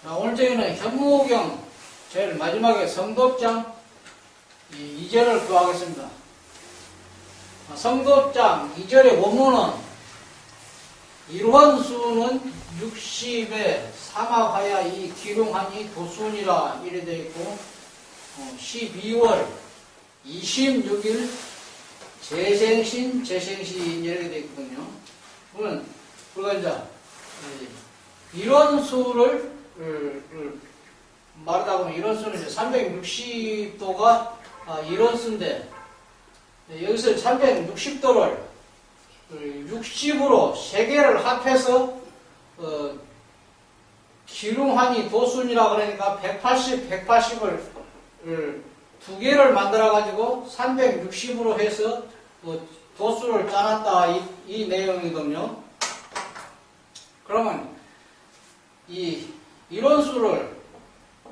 자, 오늘 저희는 현무경 제일 마지막에 성도장 2절을 구하겠습니다. 성도장 2절의 원문은 일원수는 60에 사막하야 이 기룡하니 도순이라 이래 되어 있고 12월 26일 재생신 이렇게 되어 있거든요. 그러면 우리가 이제 일원수를 말하다 보면 일원수는 이제 360도가 일원수인데 여기서 360도를 60으로 3개를 합해서 기lum하니 도순이라 그러니까 180, 180을 2개를 만들어 가지고 360으로 해서 도수를 짜놨다 이 내용이거든요. 그러면 이 일원수를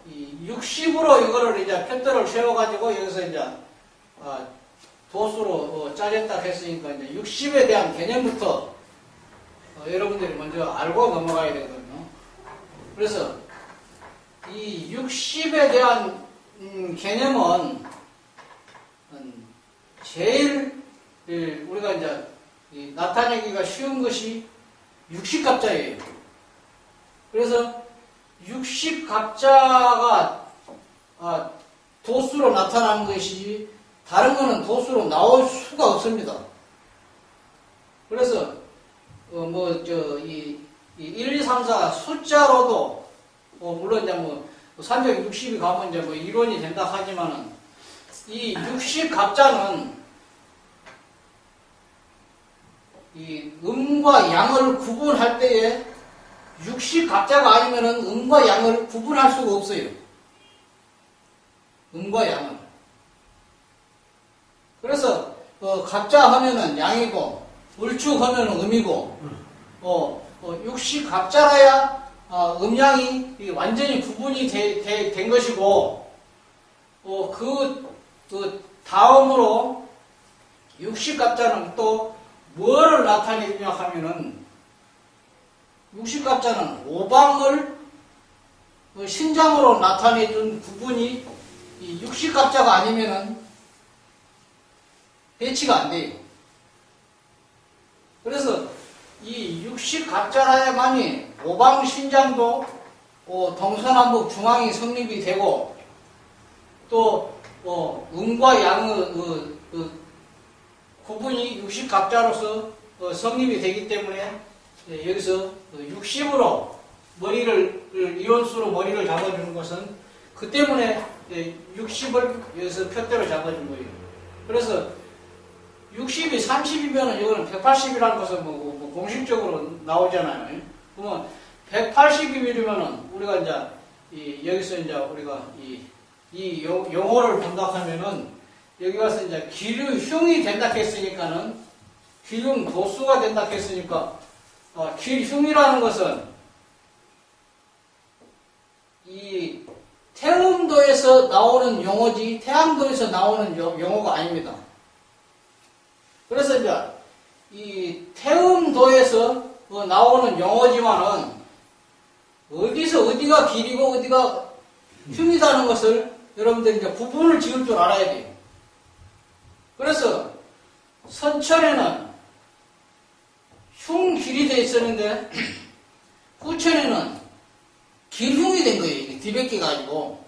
60으로 이거를 이제 편대를 세워가지고 여기서 이제 도수로 짜졌다 했으니까 이제 60에 대한 개념부터 여러분들이 먼저 알고 넘어가야 되거든요. 그래서 이 60에 대한 개념은 제일 우리가 이제 나타내기가 쉬운 것이 60갑자예요. 그래서 60갑자가 도수로 나타나는 것이지 다른 거는 도수로 나올 수가 없습니다. 그래서 이 1, 2, 3, 4 숫자로도 물론 이제 360이 가면 이제 이론이 된다 하지만은 이 60갑자는 이 음과 양을 구분할 때에 60갑자가 아니면은 음과 양을 구분할 수가 없어요. 음과 양을. 그래서 갑자 하면은 양이고 을축 하면은 음이고 60갑자라야 음양이 완전히 구분이 된 것이고 그 다음으로 60갑자는 또 뭐를 나타내냐 하면은 60갑자는 오방을 신장으로 나타내준 구분이 이 60갑자가 아니면은 배치가 안 돼요. 그래서 이 60갑자라야만이 오방 신장도 동서남북 중앙이 성립이 되고 또 음과 양의 구분이 60갑자로서 성립이 되기 때문에 여기서 60으로 머리를 이론수로 머리를 잡아주는 것은 그 때문에 60을 여기서 표대로 잡아준 거예요. 그래서 60이 30이면 이거는 180이라는 것은 공식적으로 나오잖아요. 그러면 180이면은 우리가 이제 여기서 이제 우리가 이 용어를 본다 하면은 여기 가서 이제 기류흉이 된다 했으니까는 기lum 도수가 된다 했으니까 기흉이라는 것은 이 태음도에서 나오는 용어지 태양도에서 나오는 용어가 아닙니다. 그래서 이제 이 태음도에서 나오는 용어지만은 어디서 어디가 길이고 어디가 흉이다는 것을 여러분들이 이제 구분을 지을 줄 알아야 돼요. 그래서 선천에는 흉 길이 되어 있었는데 후천에는 길흉이 된 거예요. 이게 뒤베끼 가지고.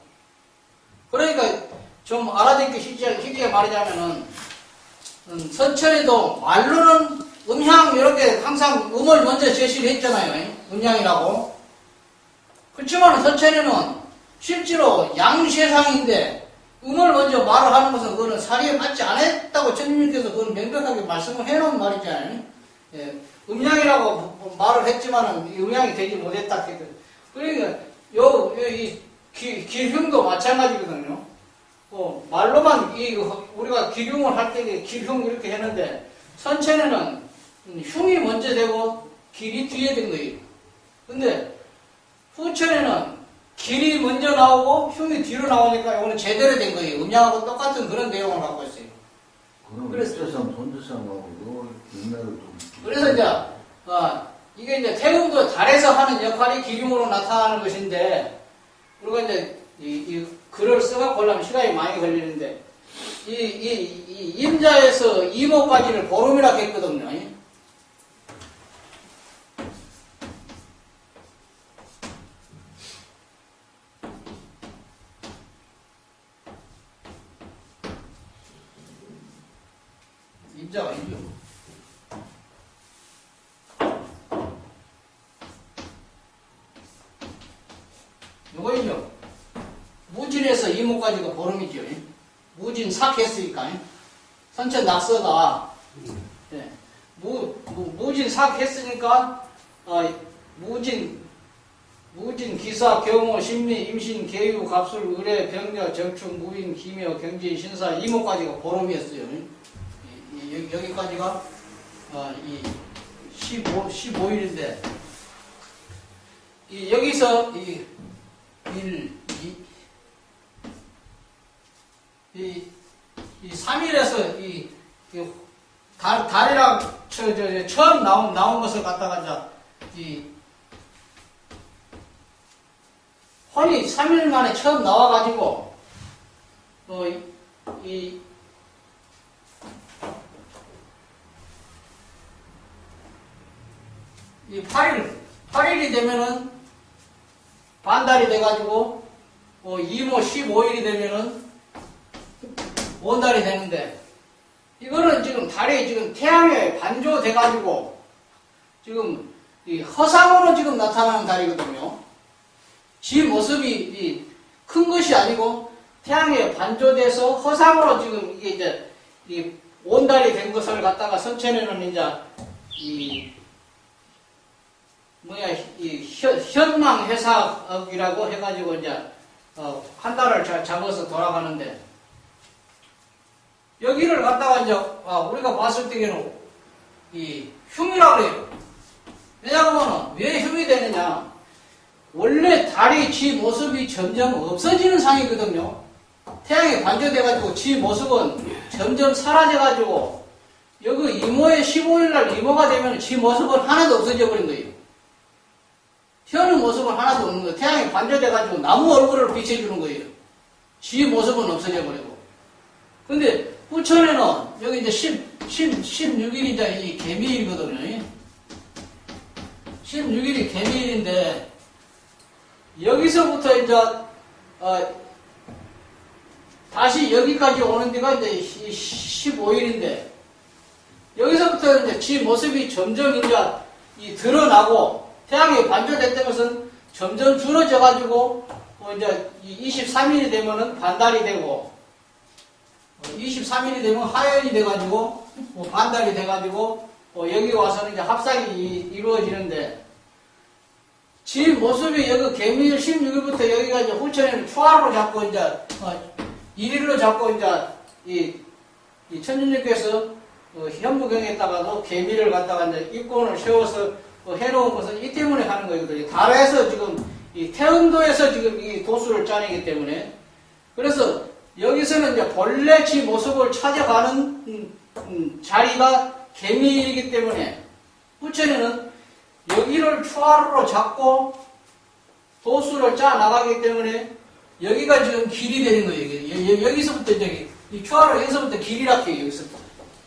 그러니까 좀 알아듣기 쉽게 말하자면은 선천에도 말로는 음향 이렇게 항상 음을 먼저 제시를 했잖아요. 음향이라고. 그렇지만 선천에는 실제로 양세상인데 음을 먼저 말을 하는 것은 그거는 사리에 맞지 않았다고 천님께서 그건 명백하게 말씀을 해놓은 말이잖아요. 예, 음양이라고 말을 했지만은 음양이 되지 못했다. 그러니까 이 기흉도 마찬가지거든요. 말로만 우리가 기흉을 할 때 기흉 이렇게 했는데 선천에는 흉이 먼저 되고 길이 뒤에 된 거예요. 근데 후천에는 길이 먼저 나오고 흉이 뒤로 나오니까 이거는 제대로 된 거예요. 음양하고 똑같은 그런 내용을 갖고 있어요. 그럼 일제상, 손주상하고 이걸 인내를 좀. 그래서 이제 이게 이제 태음도 달에서 하는 역할이 기륭으로 나타나는 것인데, 우리가 이제 이 글을 써갖고 하려면 시간이 많이 걸리는데, 이 임자에서 이모까지를 보름이라고 했거든요. 임자가 아니죠. 요거는요, 무진에서 이모까지가 보름이죠. 무진 삭했으니까. 선천 낙서가, 네. 무진 삭했으니까, 무진, 기사, 경호, 심리, 임신, 계유, 갑술, 의뢰, 병력, 정축, 무인, 기묘, 경지, 신사, 이모까지가 보름이었어요. 여기까지가, 15일인데, 여기서, 3일에서 달이랑 처음 나온 것을 갖다가 혼이 3일 만에 처음 나와가지고 이 8일이 되면은 반달이 돼가지고 이모 15일이 되면은 온달이 되는데, 이거는 지금 달이 지금 태양에 반조돼가지고 지금 이 허상으로 지금 나타나는 달이거든요. 지 모습이 큰 것이 아니고 태양에 반조돼서 허상으로 지금 이게 이제 이 온달이 된 것을 갖다가 선천에는 이제 현망회사이라고 해가지고 이제 한 달을 잡아서 돌아가는데, 여기를 갖다가 이제 우리가 봤을 때에는 이 흉이라고 그래요. 왜냐하면 왜 흉이 되느냐? 원래 달이 지 모습이 점점 없어지는 상이거든요. 태양에 반조돼가지고 지 모습은 점점 사라져가지고 여기 이모의 15일날 이모가 되면 지 모습은 하나도 없어져 버린 거예요. 현의 모습은 하나도 없는 거예요. 태양에 반조돼가지고 나무 얼굴을 비춰주는 거예요. 지 모습은 없어져 버리고. 근데 후천에는 여기 이제 16일이 이제 이 개미일이거든요. 16일이 개미일인데, 여기서부터 이제, 다시 여기까지 오는 데가 이제 15일인데, 여기서부터 이제 지 모습이 점점 이제 드러나고, 태양이 반조됐던 것은 점점 줄어져가지고, 이제 23일이 되면은 반달이 되고, 23일이 되면 하연이 돼가지고, 반달이 돼가지고, 여기 와서는 이제 합상이 이루어지는데, 지 모습이 여기 개미일 16일부터 여기가 이제 후천에는 추하로 잡고 이제, 1일로 잡고 이제, 이 천주님께서 현무경에다가도 개미를 갖다가 이제 입권을 세워서 해놓은 것은 이 때문에 하는 거거든요. 달에서 지금, 이 태음도에서 지금 이 도수를 짜내기 때문에, 그래서 여기서는 이제 본래 지 모습을 찾아가는 자리가 개미이기 때문에 후천에는 여기를 추하루로 잡고 도수를 짜 나가기 때문에 여기가 지금 길이 되는 거예요. 여기서부터 이제 이 추하루 여기서부터 길이라고 해요. 여기서부터.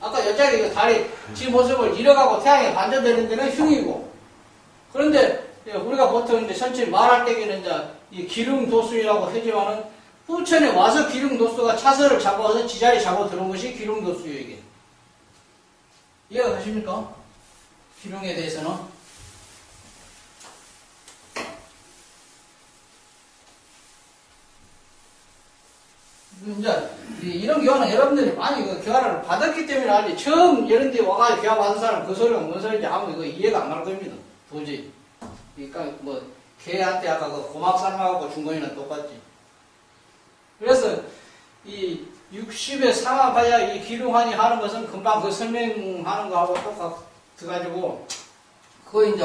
아까 여자가 달이 지 모습을 잃어가고 태양에 반전되는 데는 흉이고, 그런데 우리가 보통 이제 천천히 말할 때에는 이제 이 기륭 도수라고 하지만은 후천에 와서 기륭도수가 차서를 잡아서 지자리 잡아 들어온 것이 기륭도수예요, 이게. 이해가 가십니까? 기륭에 대해서는. 이제, 이런 교환은 여러분들이 많이 교환을 받았기 때문에 알지. 처음 이런 데 와가지고 교환 받은 사람 그 소리가 뭔 소리인지 아무 이거 이해가 안 갈 겁니다. 도저히. 그러니까 걔한테 아까 고막 삶아갖고 준 거이나 똑같지. 그래서 이 60에 상하봐야 이 기륭환이 하는 것은 금방 그 설명하는 거하고 똑같아가지고, 그거 이제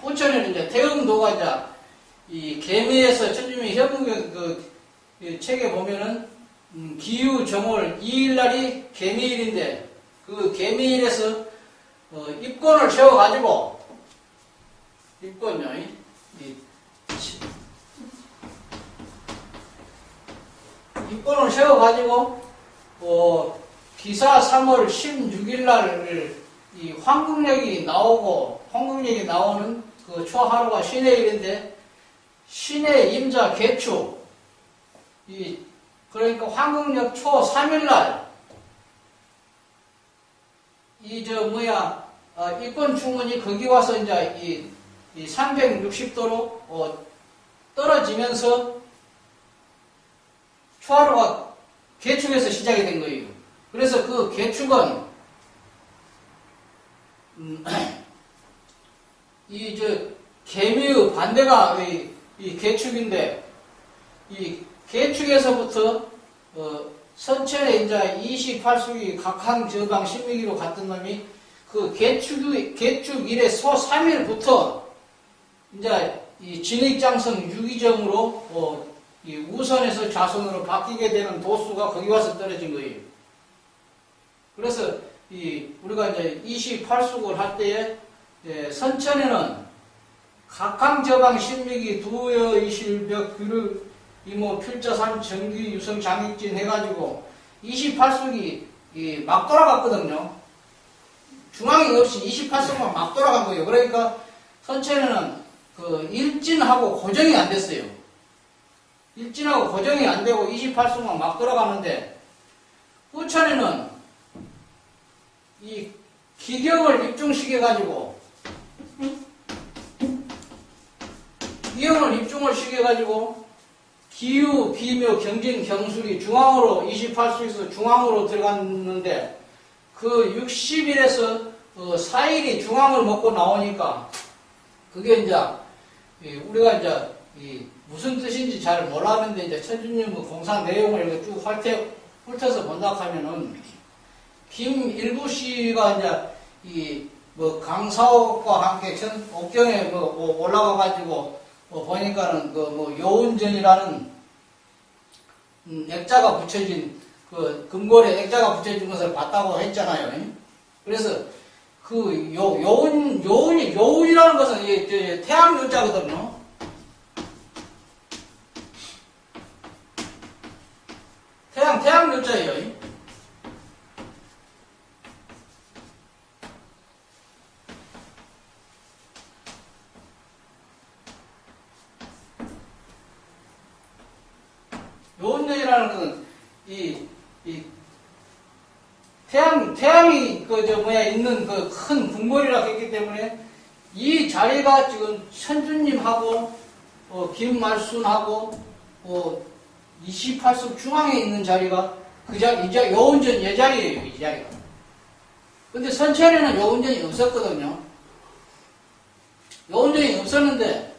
후천에는 이제 태음도가 이제 이 개미에서 천주미 현무경 그 책에 보면은 기유 정월 2일날이 개미일인데, 그 개미일에서 입권을 채워가지고 입건요. 입건을 세워가지고, 기사 3월 16일 날, 이 황금력이 나오는 그 초하루가 신해일인데, 신해 임자 개축, 그러니까 황금력 초 3일 날, 입건 충원이 거기 와서 이제 이 360도로 떨어지면서 초하루가 개축에서 시작이 된 거예요. 그래서 그 개축은 개미의 반대가 이 개축인데, 이 개축에서부터 선천에 이제 28수기 각항저방 신미기로 갔던 놈이 그 개축 일의 소 3일부터 이제 이 진익장성 유기정으로 이 우선에서 좌선으로 바뀌게 되는 도수가 거기 와서 떨어진 거예요. 그래서 우리가 이제 28수국을 할 때에 선천에는 각항저방 신미기 두여 이실벽 규를 이모 필자산 정기 유성 장익진 해가지고 28수기 막 돌아갔거든요. 중앙이 없이 28수만 막 돌아간 거예요. 그러니까 선천에는 그 일진하고 고정이 안 됐어요. 일진하고 고정이 안 되고 28수만 막 돌아가는데, 후천에는 이 기경을 입중시켜가지고 기유, 비묘, 경진, 경술이 중앙으로 28수에서 중앙으로 들어갔는데, 그 60일에서 4일이 중앙을 먹고 나오니까 그게 이제 우리가 이제 무슨 뜻인지 잘 몰랐는데, 이제 천주님의 공상 내용을 이렇게 쭉 훑어서 본다 하면은, 김일부씨가 이제 강사옥과 함께 옥경에 올라가가지고 보니까는 요운전이라는 액자가 붙여진, 금골에 액자가 붙여진 것을 봤다고 했잖아요. 그래서 요운이라는 것은 태양 요자거든요. 태양 요자예요. 요운전이라는 것은 태양이 있는 그 큰 궁궐이라고 했기 때문에, 이 자리가 지금 천주님하고 김말순하고 28수 중앙에 있는 자리가 이제 요운전 예자리예요. 이 자리가. 근데 선천에는 요운전이 없었거든요. 요운전이 없었는데,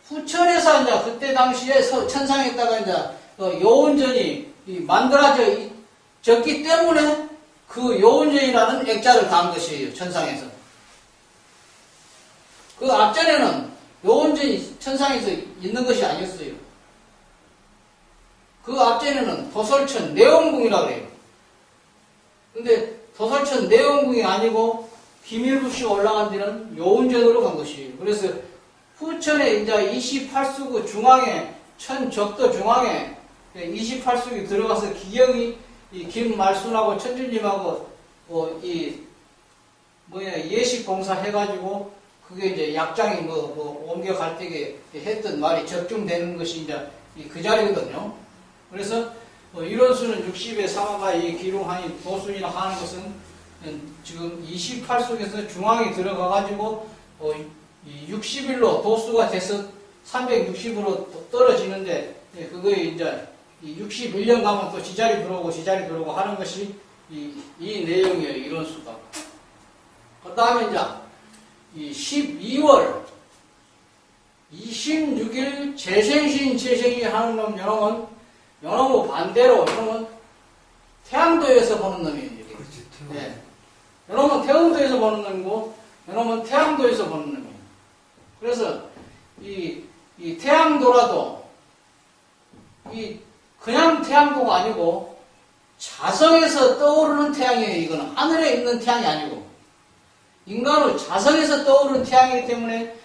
후천에서 이제 그때 당시에 천상에다가 이제 요운전이 만들어졌기 때문에 그 요운전이라는 액자를 가한 것이에요. 천상에서. 그 앞전에는 요운전이 천상에서 있는 것이 아니었어요. 그 앞전에는 도솔천 내원궁이라고 해요. 근데 도솔천 내원궁이 아니고 김일부씨 올라간 데는 요운전으로 간 것이에요. 그래서 후천에 이제 28수구 중앙에, 천적도 중앙에 28수기 들어가서 기경이 김말순하고 천주님하고 예식 봉사 해가지고 그게 이제 약장이 옮겨갈 때 했던 말이 적중되는 것이 이제 그 자리거든요. 그래서 이런 수는 60의 상하가 기룡하니 도순이라 하는 것은 지금 28수에서 중앙에 들어가가지고 60일로 도수가 돼서 360으로 떨어지는데, 그거에 이제 61년 가면 또 지자리 들어오고 하는 것이 이 내용이에요. 이런 수가. 그 다음에 이제 12월 26일 재생이 하는 놈, 요놈은 반대로, 요놈은 태양도에서 보는 놈이에요. 네. 요놈은 태운도에서 보는 놈이고, 요놈은 태양도에서 보는 놈이에요. 그래서 이 태양도라도 그냥 태양도가 아니고 자성에서 떠오르는 태양이에요. 이거는 하늘에 있는 태양이 아니고 인간의 자성에서 떠오르는 태양이기 때문에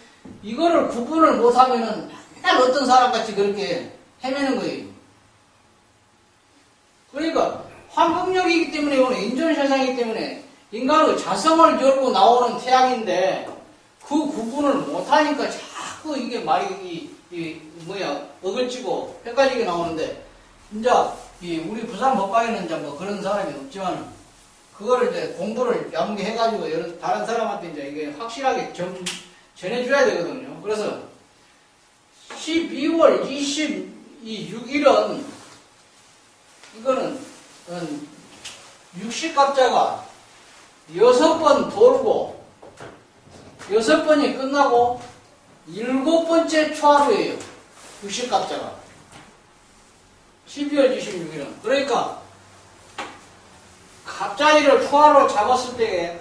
이거를 구분을 못하면은 맨날 어떤 사람같이 그렇게 헤매는 거예요. 그러니까 환경력이기 때문에 이거는 인존세상이기 때문에 인간의 자성을 열고 나오는 태양인데 그 구분을 못하니까 자꾸 이게 말이 어글지고 헷갈리게 나오는데 이제 우리 부산 법과에는 이제 뭐 그런 사람이 없지만 그거를 이제 공부를 야무게 해가지고 다른 사람한테 이제 이게 확실하게 전해줘야 되거든요. 그래서 12월 26일은 이거는 60갑자가 6번 돌고 6번이 끝나고 7번째 초하루예요. 60갑자가 12월 26일은 그러니까 갑자기를 초하루로 잡았을 때에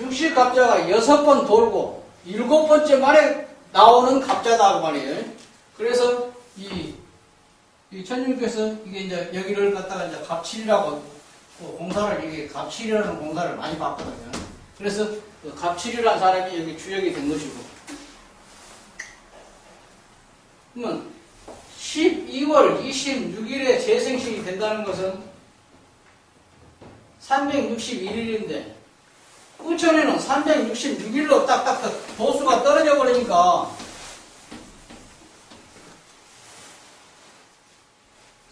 60갑자가 6번 돌고 7번째 말에 나오는 갑자다 그 말이에요. 그래서 이 천주님께서 이게 이제 여기를 갖다가 이제 갑칠이라고 공사를 이게 갑칠이라는 공사를 많이 봤거든요. 그래서 그 갑칠이라는 사람이 여기 주역이 된 것이고. 그러면 12월 26일에 재생신이 된다는 것은 361일인데 후천에는 366일로 딱딱 도수가 떨어져 버리니까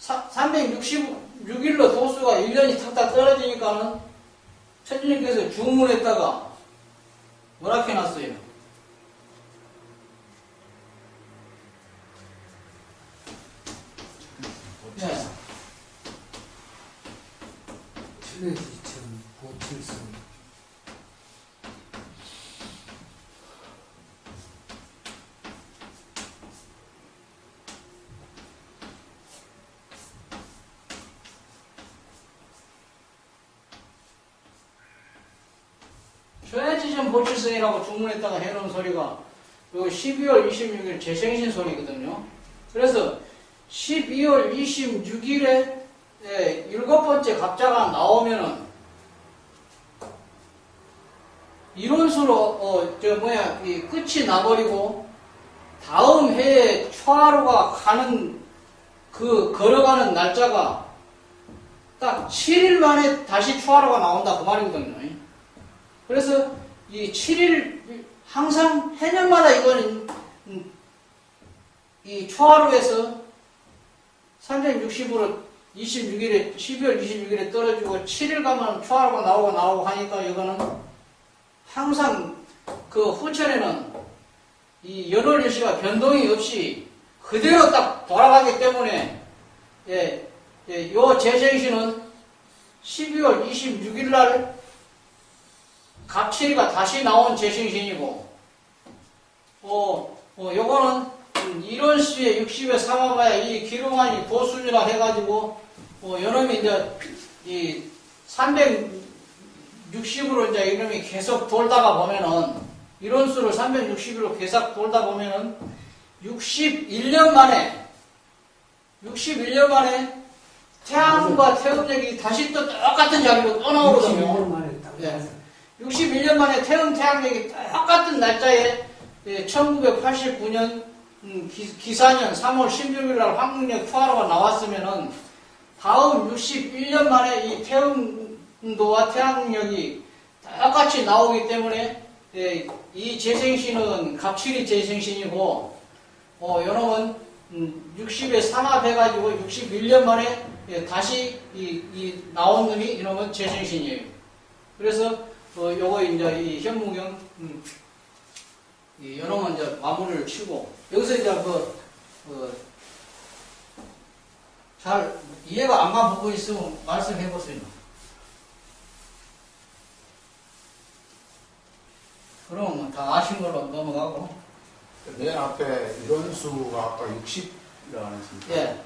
366일로 도수가 1년이 탁탁 떨어지니까는 천주님께서 주문했다가 뭐라 해놨어요? 네. 최지전 보칠성이라고 주문했다가 해놓은 소리가 요 12월 26일 재생신 소리거든요. 그래서 12월 26일에 7번째 갑자가 나오면은 이론수로 이 끝이 나버리고 다음 해에 초하루가 가는 그 걸어가는 날짜가 딱 7일 만에 다시 초하루가 나온다 그 말이거든요. 그래서 이 7일 항상 해년마다 이거는 이 초하루에서 360으로 26일에 12월 26일에 떨어지고 7일 가면 초하루가 나오고 하니까 이거는 항상 그 후천에는 이 연월일시가 변동이 없이 그대로 딱 돌아가기 때문에 요 재생신은 12월 26일 날 갑칠이가 다시 나온 재생신이고 요거는 이론수의 60에 3화가야 이 기룡환이 도순이라 해가지고 요놈이 이제 이 360으로 이제 이놈이 계속 돌다가 보면은 이론수를 360으로 계속 돌다 보면은 61년 만에 태양과 태음력이 다시 또 똑같은 자리로 또 나오거든요. 61년 만에 딱 61년 만에 태양력이 똑같은 날짜에 1989년 기사년 3월 16일 날 황금력 초하루가 나왔으면은 다음 61년 만에 이 태음도와 태양력이 똑같이 나오기 때문에 이 재생신은 갑칠이 재생신이고 요놈은 60에 3합 해가지고 61년 만에 다시 이 나온 놈이 이놈은 재생신이에요. 그래서 요거 이제 이 현무경 요놈은 이제 마무리를 치고 여기서 이제 잘 이해가 안 간 부분이 있으면 말씀해 보세요. 그럼 다 아신 걸로 넘어가고. 맨 앞에 이론수가 아까 60이라고 했습니다. 예.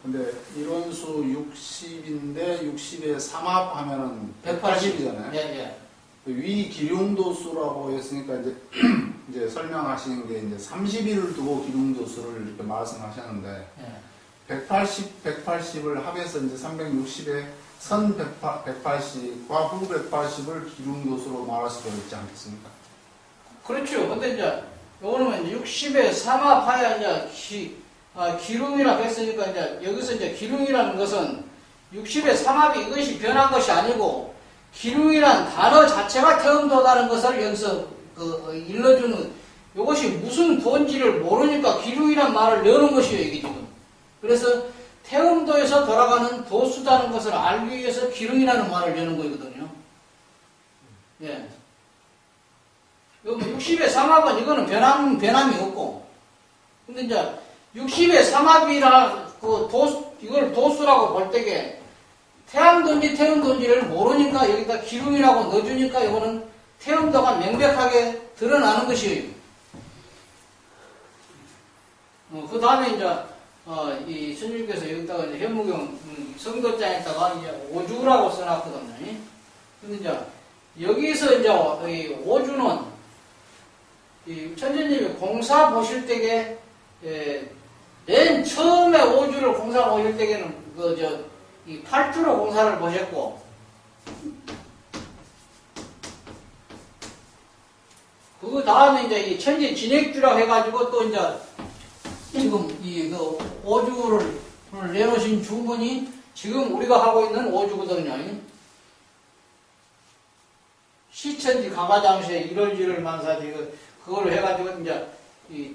근데 이론수 60인데 60에 3합 하면은 180이잖아요. 예. 위 기륭도수라고 했으니까 이제 설명하시는 게 이제 30일을 두고 기륭도수를 이렇게 말씀하셨는데 예. 180을 합해서 이제 360에 선 180과 후 180을 기륭도수로 말할 수도 있지 않겠습니까? 그렇죠. 근데 이제 요거는 이제 60에 삼합하야 이제 기lum이라 했으니까 이제 여기서 이제 기lum이라는 것은 60의 삼합이 이것이 변한 것이 아니고 기lum이란 단어 자체가 태음도다는 것을 여기서 일러주는 이것이 무슨 도인지를 모르니까 기lum이란 말을 여는 것이에요, 이게 지금. 그래서 태음도에서 돌아가는 도수다는 것을 알기 위해서 기lum이라는 말을 여는 거거든요. 예. 60의 삼합은 이거는 변함이 없고. 근데 이제 60의 삼합이라 이걸 도수라고 볼 때게 태양도인지 태음도인지를 모르니까 여기다 기lum이라고 넣어주니까 이거는 태음도가 명백하게 드러나는 것이에요. 그 다음에 이제 이 스님께서 여기다가 이제 현무경 성도장에다가 이제 오주라고 써놨거든요. 근데 이제 여기서 이제 이 오주는 이 천재님이 공사 보실 때게 맨 처음에 오주를 공사 보실 때게는 이 8주로 공사를 보셨고 그 다음에 이제 이 천지 진액주라고 해가지고 또 이제 지금 이 오주를 내놓으신 주문이 지금 우리가 하고 있는 오주거든요. 시천지 가가장시에 1월 만사지 그걸 해가지고 이제 이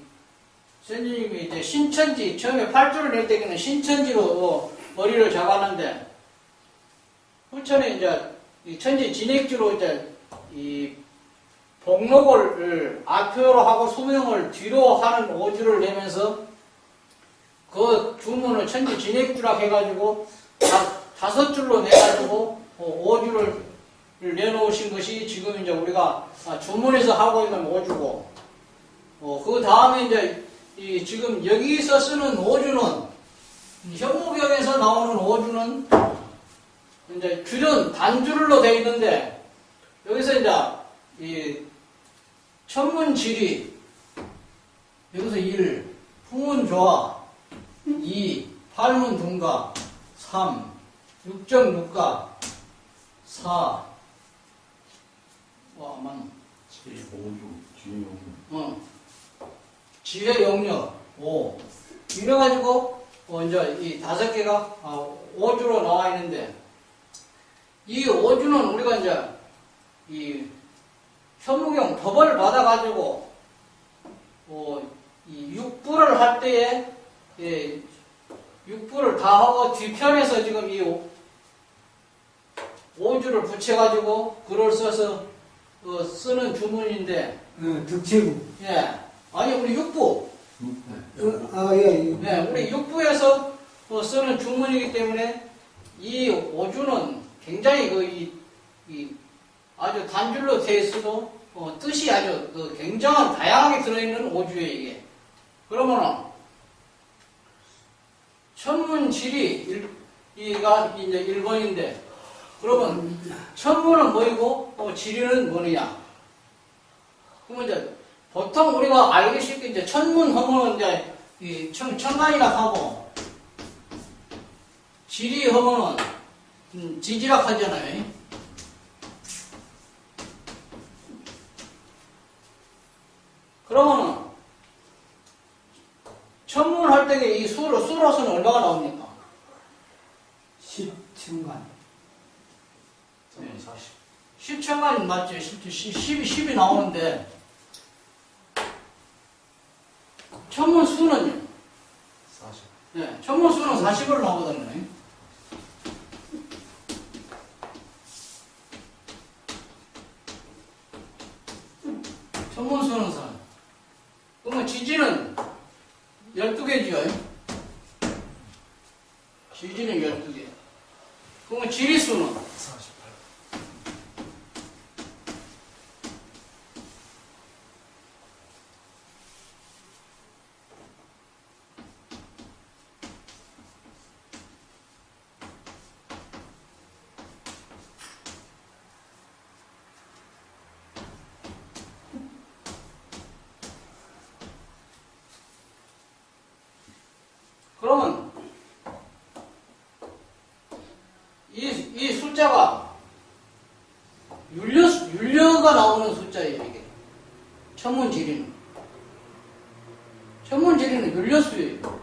선생님이 이제 신천지 처음에 8주를 낼 때는 신천지로 머리를 잡았는데 후천에 이제 이 천지 진액주로 이제 이 복록을 앞표로 하고 소명을 뒤로 하는 오주를 내면서 그 주문을 천지 진액주라 해가지고 5줄로 내가지고 오주를 내놓으신 것이 지금 이제 우리가 주문에서 하고 있는 오주고 그 다음에 이제 지금 여기서 쓰는 오주는 현무경에서 나오는 오주는 이제 줄은 단줄로 되어 있는데 여기서 이제 이 천문지리 여기서 1 풍운조화 2 팔문둥가 3 육정육가 4 지혜영력 5 이래가지고 이제 이 5개가 5주로 나와 있는데 이 5주는 우리가 이제 이 현무경 법을 받아가지고 이 육부를 할 때에 육부를 다 하고 뒤편에서 지금 이 5주를 붙여가지고 글을 써서 쓰는 주문인데 득체구. 예. 아니 우리 육부 예. 네, 우리 육부에서 쓰는 주문이기 때문에 이 오주는 굉장히 아주 단줄로 되어 있어도 뜻이 아주 굉장한 다양하게 들어있는 오주예요, 이게. 그러면은 천문지리가 이제 1번인데 그러면 천문은 뭐이고 지리는 뭐느냐? 그러면 이제 보통 우리가 알기 쉽게 이제 천문 하면은 이제 이 천간이라 하고 지리 하면은 지지락 하잖아요. 그러면은 천문 할 때 이 수로서는 얼마가 나옵니까? 10층간. 네, 10천간 맞죠? 10이 나오는데 천문 수는요? 40. 네, 천문 수는 40으로 나오거든요. 천문 수는 4. 그러면 지지는 12개지요? 지지는 12개. 그러면 지리수는? 48. 그러면 이 숫자가 윤려가 나오는 숫자예요, 이게. 천문지리는 윤려수예요.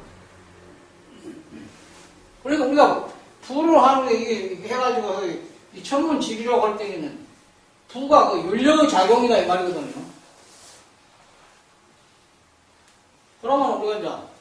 그러니까 우리가 부를 하는 게 이게 해가지고 이 천문지리라고 할 때에는 부가 그 윤려작용이다 이 말이거든요. 그러면 우리가 이제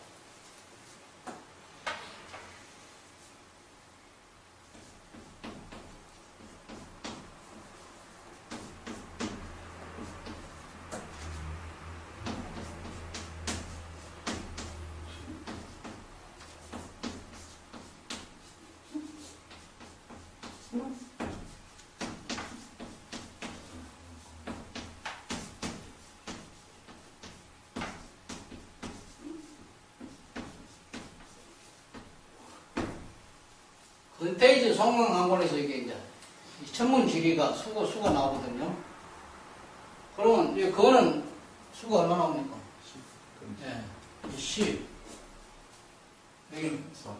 근태이즈 성명항권에서 이게 이제 이 천문지리가 수가 나오거든요. 그러면 그거는 수가 얼마 나옵니까? 예, 10. 여기 4.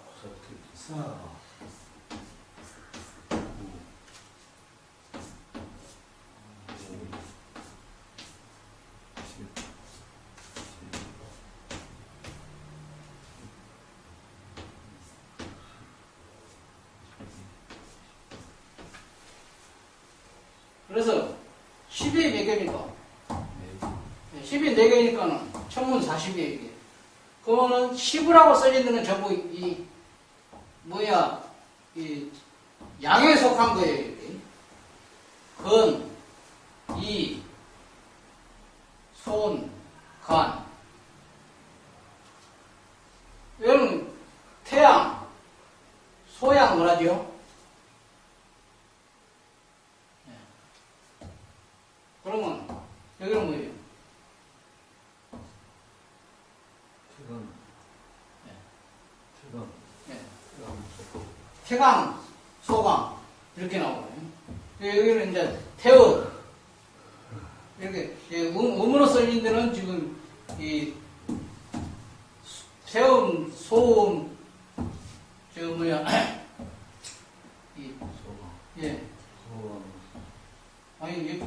그래서 10이 몇 개입니까? 10이 4개니까는 천문 40이에요, 이게. 그거는 10이라고 써진 데는 전부 이 양에 속한 거예요, 이게. 근, 이, 손, 간. 이거는 태양, 소양 뭐라죠? 그러면 여기는 뭐예요? 태강, 소강 이렇게 나오거든요. 여기는 이제 태음 이렇게 음으로 써진 데는 지금 이 태음, 소음 이 예. 아니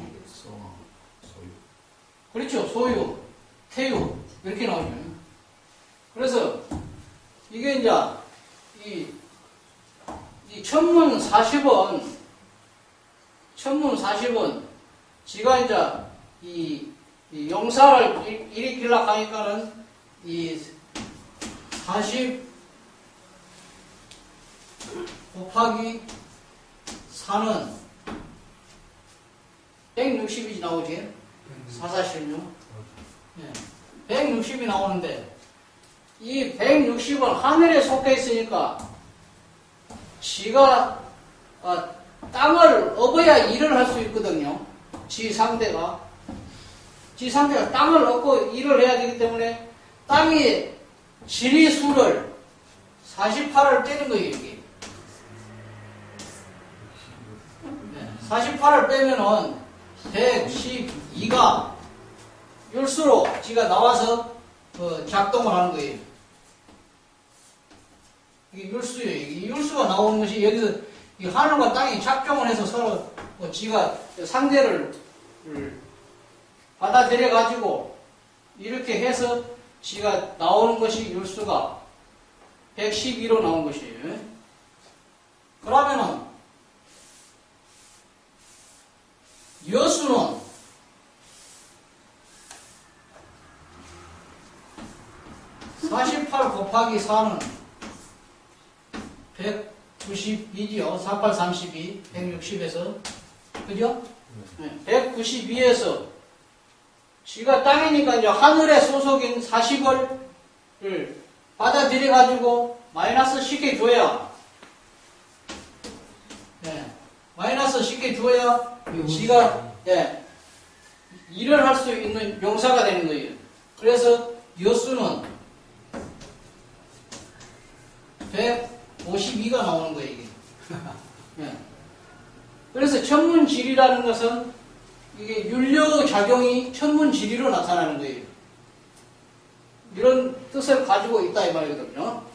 그렇죠. 소유, 태유 이렇게 나오죠. 그래서 이게 이제 이 천문 40은 지가 이제 이 용사를 일으키려고 하니까는 이 40 곱하기 4는 160이 나오지? 446. 네. 160이 나오는데, 이 160은 하늘에 속해 있으니까, 지가, 땅을 업어야 일을 할 수 있거든요. 지 상대가 땅을 얻고 일을 해야 되기 때문에, 땅이 지리수를 48을 떼는 거예요, 이게. 48을 빼면은, 112가 율수로 지가 나와서 작동을 하는 거예요. 이게 율수예요. 이 율수가 나오는 것이 여기서 이 하늘과 땅이 작동을 해서 서로 지가 상대를 받아들여 가지고 이렇게 해서 지가 나오는 것이 율수가 112로 나온 것이에요. 그러면은 여수는 48 곱하기 4는 192지요. 48, 32, 160에서. 그죠? 192에서 지가 땅이니까 이제 하늘의 소속인 40을 받아들여가지고 마이너스 쉽게 줘야 마이너스 쉽게 줘야 지가 일을 할 수 있는 용사가 되는 거예요. 그래서 여수는 152가 나오는 거예요, 이게. 그래서 천문지리라는 것은 이게 윤려작용이 천문지리로 나타나는 거예요. 이런 뜻을 가지고 있다 이 말이거든요.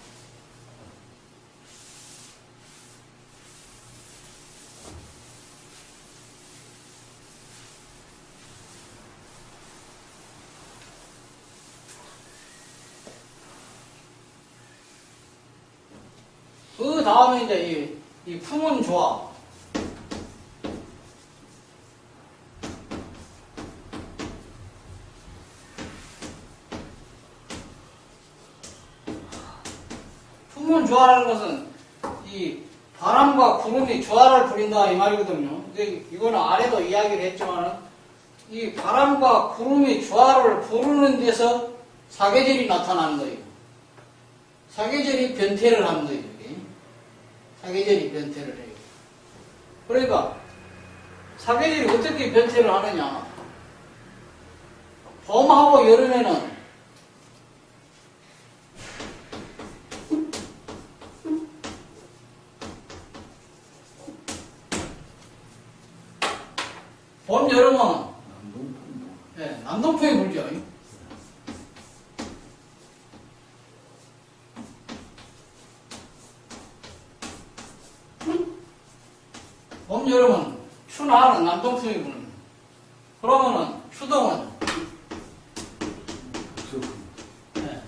그 다음에 이제 이 품은 조화. 품은 조화라는 것은 이 바람과 구름이 조화를 부린다 이 말이거든요. 근데 이거는 아래도 이야기를 했지만은 이 바람과 구름이 조화를 부르는 데서 사계절이 나타나는 거예요. 사계절이 변태를 하는 거예요. 이게. 사계절이 변태를 해요. 그러니까 사계절이 어떻게 변태를 하느냐. 봄하고 여름에는 봄, 여름은 네, 남동풍이 불죠. 봄, 여름은 추나는 남동풍이 부는. 그러면은 추동은 네,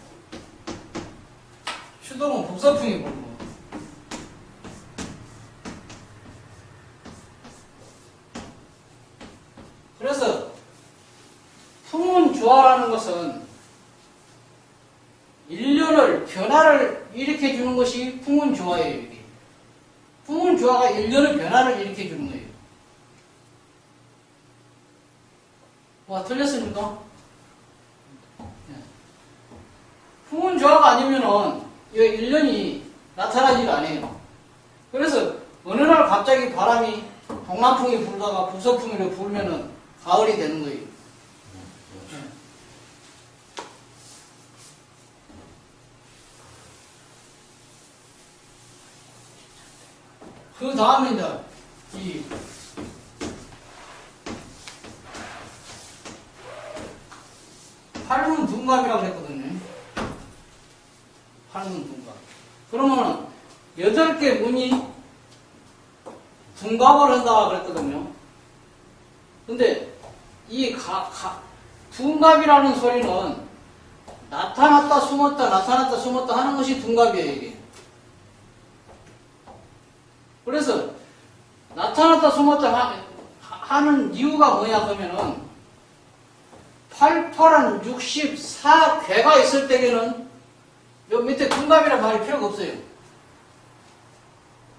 추동은 북서풍이 불고. 그래서 풍운 조화라는 것은 일년을 변화를 일으켜주는 것이 풍운 조화예요. 이게. 풍운 조화가 일년의 변화를 일으켜주는 거예요. 와, 틀렸습니까? 네. 풍운 조화가 아니면은 이 일년이 나타나지가 않아요. 그래서 어느 날 갑자기 바람이 동남풍이 불다가 북서풍으로 불면은 가을이 되는 거예요. 네. 그 다음에 이제 이 팔문 둔갑이라고 했거든요. 팔문 둔갑. 그러면은 8개 문이 둔갑을 한다 그랬거든요. 근데 이 둔갑이라는 소리는 나타났다 숨었다 하는 것이 둔갑이에요, 이게. 그래서 나타났다 숨었다 하는 이유가 뭐냐 하면은 88은 64괴가 있을 때에는 요 밑에 둔갑이란 말이 필요가 없어요. 요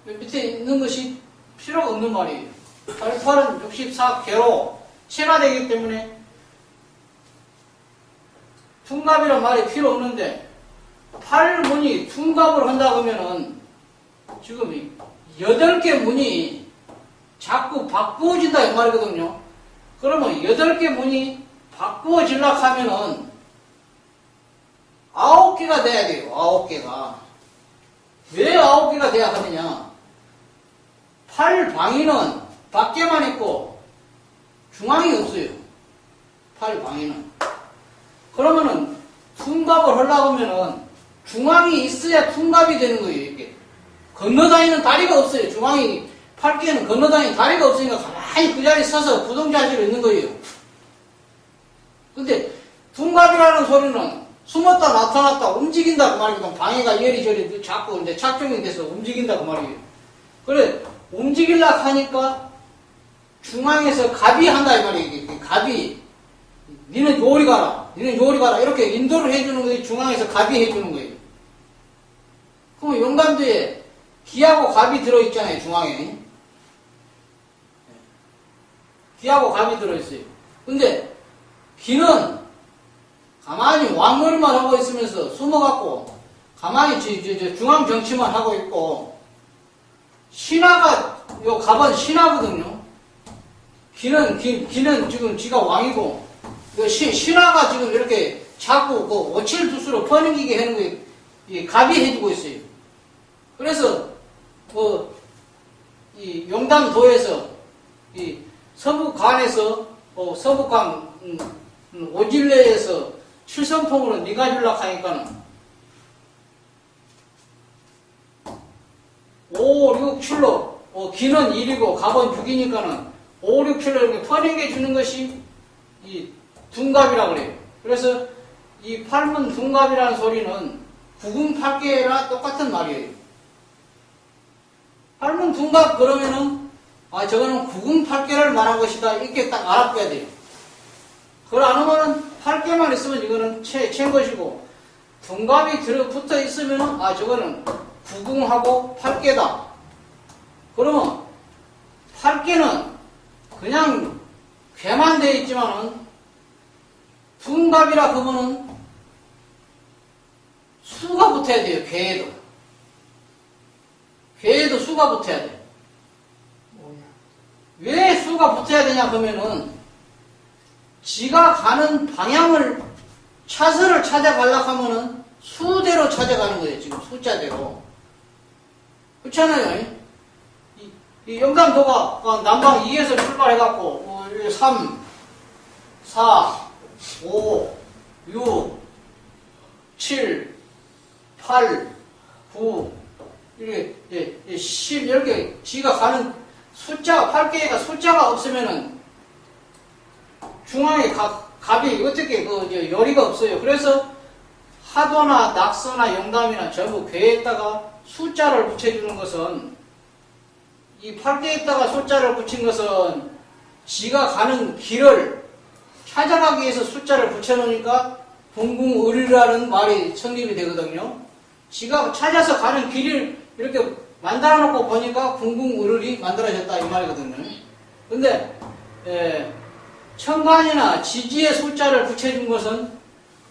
밑에 있는 것이 필요가 없는 말이에요. 88은 64괴로 체화되기 때문에 둔갑이란 말이 필요 없는데 8문이 둔갑을 한다 그러면은 지금 8개 문이 자꾸 바꾸어진다 이 말이거든요. 그러면 8개 문이 바꾸어지려고 하면은 9개가 돼야 돼요. 9개가. 왜 9개가 돼야 하느냐. 8방위는 밖에만 있고 중앙이 없어요. 8방위는. 그러면은 둔갑을 하려고 하면은 중앙이 있어야 둔갑이 되는 거예요. 이렇게. 건너다니는 다리가 없어요. 중앙이 8개는 건너다니는 다리가 없으니까 가만히 그 자리에 서서 부동자리로 있는 거예요. 근데 둔갑이라는 소리는 숨었다 나타났다 움직인다 그 말이거든. 방해가 이리저리 자꾸 이제 착종이 돼서 움직인다 그 말이에요. 그래 움직이려고 하니까 중앙에서 갑이 한다 이 말이에요. 갑이 니는 요리 가라 이렇게 인도를 해주는 거예요. 중앙에서 갑이 해주는 거예요. 그럼 용담대에 기하고 갑이 들어있잖아요. 중앙에 기하고 갑이 들어있어요. 근데 기는 가만히 왕머리만 하고 있으면서 숨어갖고 가만히 중앙 정치만 하고 있고 신하가 요 갑은 신하거든요. 기는 지금 지가 왕이고 신하가 지금 이렇게 자꾸 그 오칠두수로 퍼넘기게 하는 거에 이 갑이 해주고 있어요. 그래서 이 용담도에서 이 서북간에서 서북간 오질레에서 칠성통으로 네가 주려고 하니까는 5, 6, 7로 기는 1이고 갑은 6이니까는 5, 6, 7로 이렇게 퍼내게 주는 것이 이 둔갑이라고 그래요. 그래서 이 팔문 둔갑이라는 소리는 구궁팔계랑 똑같은 말이에요. 팔문 둔갑 그러면은 저거는 구궁팔계를 말한 것이다 이렇게 딱 알아둬야 돼요. 그걸 안 하면은 팔계만 있으면 이거는 체인 것이고 둔갑이 붙어 있으면은 저거는 구궁하고 팔계다. 그러면 팔계는 그냥 괴만 되어 있지만은 둔갑이라 그러면은 수가 붙어야 돼요. 괴에도. 괴에도 수가 붙어야 돼. 왜 수가 붙어야 되냐 그러면은 지가 가는 방향을 차선을 찾아가려고 하면은 수대로 찾아가는 거예요. 지금 숫자대로. 그렇잖아요. 이 영산도가 남방 2에서 출발해갖고 3, 4, 5, 6, 7, 8, 9 이렇게 10 이렇게 지가 가는 숫자 8개가 숫자가 없으면은 중앙에 갑이 어떻게 열이가 없어요. 그래서 하도나 낙서나 영담이나 전부 괴에다가 숫자를 붙여주는 것은 이 8개에다가 숫자를 붙인 것은 지가 가는 길을 찾아가기 위해서 숫자를 붙여놓으니까 궁궁을이라는 말이 성립이 되거든요. 지가 찾아서 가는 길을 이렇게 만들어 놓고 보니까 궁궁을이 만들어졌다 이 말이거든요. 근데 천간이나 지지의 숫자를 붙여준 것은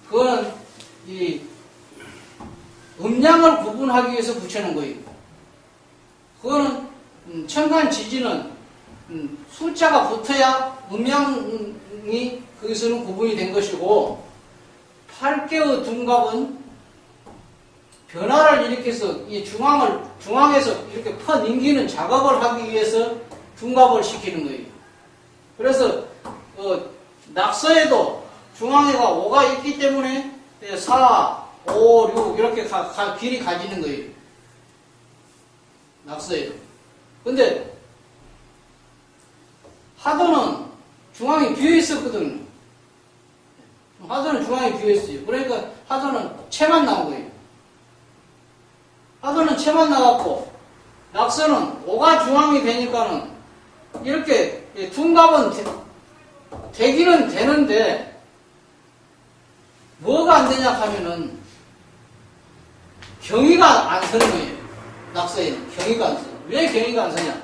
그거는 이 음양을 구분하기 위해서 붙여놓은 거예요. 그거는 천간 지지는 숫자가 붙어야 음양이 거기서는 구분이 된 것이고 8개의 둔갑은 변화를 일으켜서 이 중앙에서 이렇게 퍼넘기는 작업을 하기 위해서 둔갑을 시키는 거예요. 그래서 낙서에도 중앙에가 5가 있기 때문에 4, 5, 6 이렇게 길이 가지는 거예요. 낙서에도. 근데 하도는 중앙이 비어있었거든요. 하도는 중앙이 비어있어요. 그러니까 하도는 채만 나온 거예요. 하도는 채만 나왔고 낙서는 5가 중앙이 되니까는 이렇게 둔갑은 되기는 되는데 뭐가 안 되냐 하면은 경위가 안 서는 거예요. 낙서에는 경위가 안 서. 왜 경위가 안 서냐?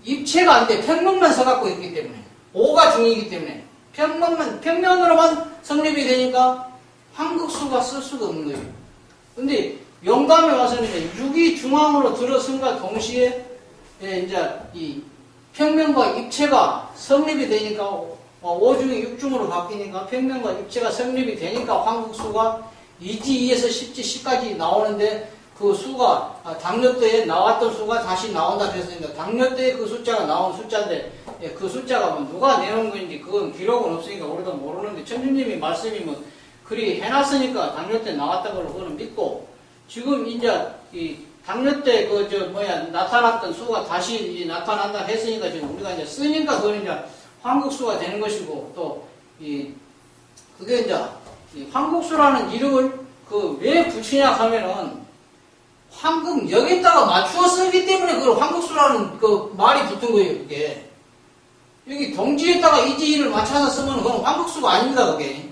입체가 안 돼. 평면만 서갖고 있기 때문에. 5가 중이기 때문에. 평면으로만 성립이 되니까 한국수가 쓸 수가 없는 거예요. 근데 영감에 와서는 이제 6이 중앙으로 들어선과 동시에 이제 이 평면과 입체가 성립이 되니까 5중이 6중으로 바뀌니까 평면과 입체가 성립이 되니까 황국수가 2지 2에서 10지 10까지 나오는데 그 수가 당뇨 때에 나왔던 수가 다시 나온다 했으니까 당뇨 때에 그 숫자가 나온 숫자인데 그 숫자가 뭐 누가 내놓은 건지 그건 기록은 없으니까 우리도 모르는데 천주님이 말씀이 뭐 그리 해놨으니까 당뇨 때 나왔다고 그거는 믿고 지금 이제 이 당뇨 때 나타났던 수가 다시 나타난다 했으니까 지금 우리가 이제 쓰니까 그건 이제 황국수가 되는 것이고 또 그게 이제 황국수라는 이름을 왜 붙이냐 하면은 황금 여기다가 맞추어 쓰기 때문에 그걸 황국수라는 그 말이 붙은 거예요. 그게 여기 동지에다가 이지를 맞춰서 쓰면 그건 황국수가 아닙니다. 그게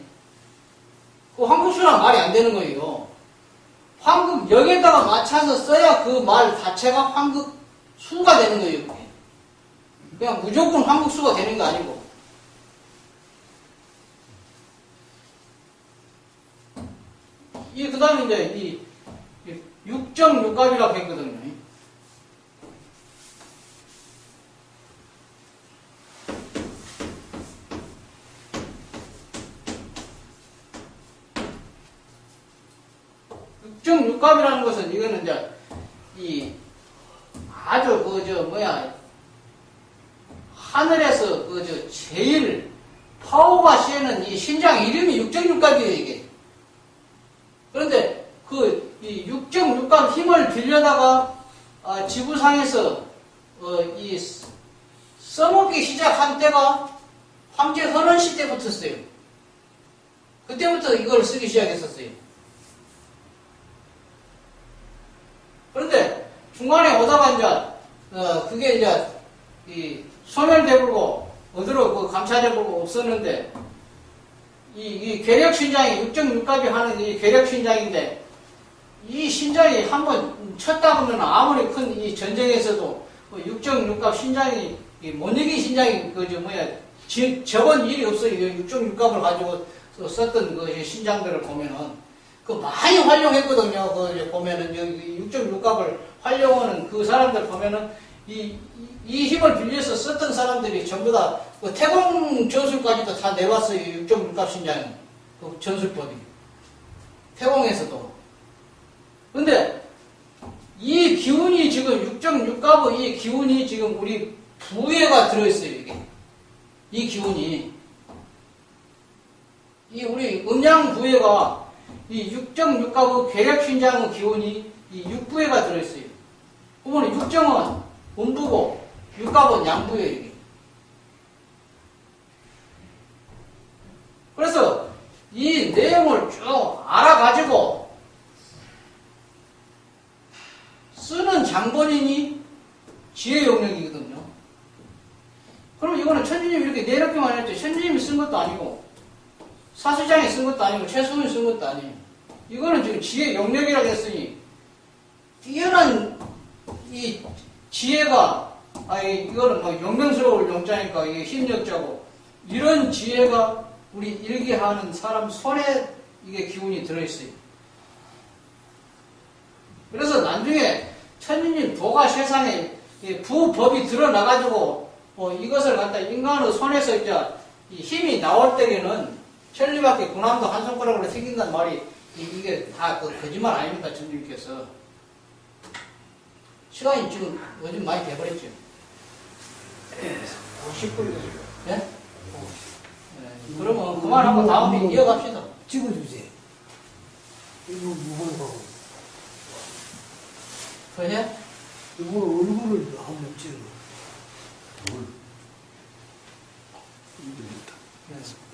그 황국수라는 말이 안 되는 거예요. 황금 여기에다가 맞춰서 써야 그 말 자체가 황국수가 되는 거예요. 그게. 그냥 무조건 황국수가 되는 거 아니고. 그 다음에 이제 이 6.6갑이라고 했거든요. 육갑이라는 것은 이거는 이제 아주 하늘에서 제일 파워가 세는 이 신장 이름이 6.6갑이에요 이게. 그런데 이 6.6갑 힘을 빌려다가 지구상에서 써먹기 시작한 때가 황제 헌원 시대부터였어요. 그때부터 이걸 쓰기 시작했었어요. 그런데 중간에 오다가 이제, 그게 이제, 이, 소멸되고, 어디로 그 감찰해보고 없었는데, 이 괴력신장이 6.6까지 하는 이 괴력신장인데, 이 신장이 한번 쳤다 보면 아무리 큰 이 전쟁에서도 6.6값 신장이, 못 이긴 신장이, 저번 일이 없어요. 6.6값을 가지고 썼던 그 신장들을 보면은, 그 많이 활용했거든요. 그 보면은, 여기 6.6값을 활용하는 그 사람들 보면은, 이 힘을 빌려서 썼던 사람들이 전부 다, 그 태공 전술까지도 다 내봤어요. 6.6값 신장이. 그 전술법이. 태공에서도. 근데, 이 기운이 지금 6.6값의 이 기운이 지금 우리 부에가 들어있어요, 이게. 이 기운이. 이 우리 음양 부에가 이 6.6값의 괴력신장의 기운이 이 6부에가 들어있어요. 그러면 6정은 음부고, 6값은 양부예요, 이게. 그래서 이 내용을 쭉 알아가지고 쓰는 장본인이 지혜 영역이거든요. 그럼 이거는 천주님이 이렇게 내놓기만 했죠. 천주님이 쓴 것도 아니고, 사수장이 쓴 것도 아니고, 최수훈이 쓴 것도 아니에요. 이거는 지금 지혜 영역이라고 했으니, 뛰어난 이 지혜가, 이거는 뭐 영명스러울 영자니까 이게 힘역자고, 이런 지혜가 우리 일기하는 사람 손에 이게 기운이 들어있어요. 그래서 나중에 천주님 도가 세상에 부법이 드러나가지고 이것을 갖다 인간의 손에서 이제 이 힘이 나올 때에는 천리밖에 군함도 한 손가락으로 튀긴단 말이 이게 다 거짓말 아닙니까? 천주님께서. 시간이 지금 요즘 많이 돼버렸죠. 50분. 예? 네? 그러면 그만하고 다음에 이어갑시다. 찍어주세요. 이거 무거워. 그래? 이거 얼굴을 한번 찍어. 이게 있다. 네.